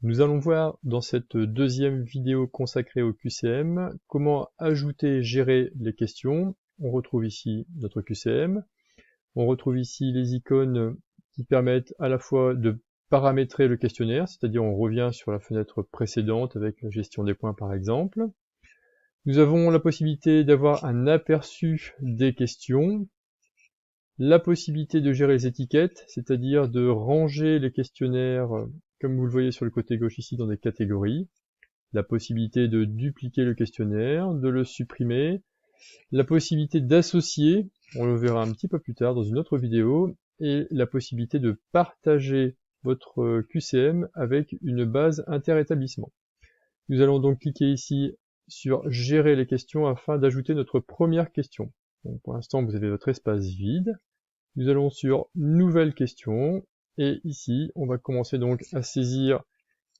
Nous allons voir dans cette deuxième vidéo consacrée au QCM comment ajouter et gérer les questions. On retrouve ici notre QCM. On retrouve ici les icônes qui permettent à la fois de paramétrer le questionnaire, c'est-à-dire on revient sur la fenêtre précédente avec la gestion des points par exemple. Nous avons la possibilité d'avoir un aperçu des questions, la possibilité de gérer les étiquettes, c'est-à-dire de ranger les questionnaires, comme vous le voyez sur le côté gauche ici, dans des catégories, la possibilité de dupliquer le questionnaire, de le supprimer, la possibilité d'associer, on le verra un petit peu plus tard dans une autre vidéo, et la possibilité de partager votre QCM avec une base interétablissement. Nous allons donc cliquer ici sur gérer les questions afin d'ajouter notre première question. Donc pour l'instant vous avez votre espace vide. Nous allons sur nouvelle question et ici on va commencer donc à saisir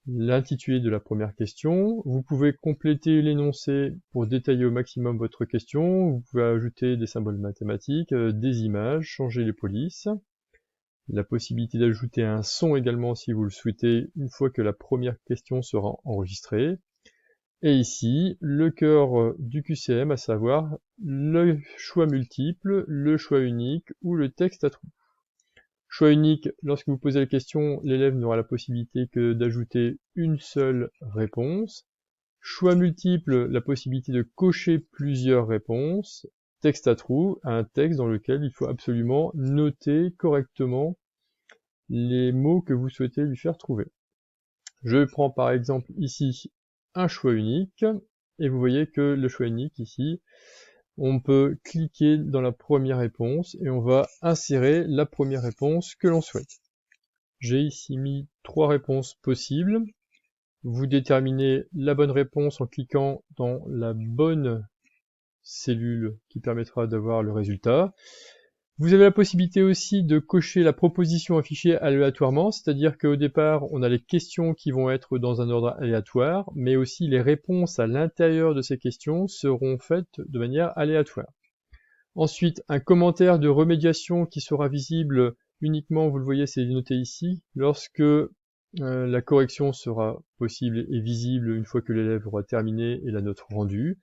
l'intitulé de la première question. Vous pouvez compléter l'énoncé pour détailler au maximum votre question. Vous pouvez ajouter des symboles mathématiques, des images, changer les polices. La possibilité d'ajouter un son également si vous le souhaitez une fois que la première question sera enregistrée. Et ici, le cœur du QCM, à savoir le choix multiple, le choix unique ou le texte à trous. Choix unique, lorsque vous posez la question, l'élève n'aura la possibilité que d'ajouter une seule réponse. Choix multiple, la possibilité de cocher plusieurs réponses. Texte à trous, un texte dans lequel il faut absolument noter correctement les mots que vous souhaitez lui faire trouver. Je prends par exemple ici un choix unique, et vous voyez que le choix unique ici, on peut cliquer dans la première réponse et on va insérer la première réponse que l'on souhaite. J'ai ici mis 3 réponses possibles. Vous déterminez la bonne réponse en cliquant dans la bonne cellule qui permettra d'avoir le résultat. Vous avez la possibilité aussi de cocher la proposition affichée aléatoirement, c'est-à-dire qu'au départ, on a les questions qui vont être dans un ordre aléatoire, mais aussi les réponses à l'intérieur de ces questions seront faites de manière aléatoire. Ensuite, un commentaire de remédiation qui sera visible uniquement, vous le voyez, c'est noté ici, lorsque la correction sera possible et visible une fois que l'élève aura terminé et la note rendue.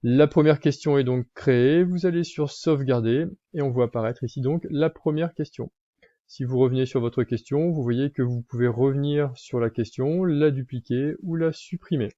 La première question est donc créée, vous allez sur sauvegarder et on voit apparaître ici donc la première question. Si vous revenez sur votre question, vous voyez que vous pouvez revenir sur la question, la dupliquer ou la supprimer.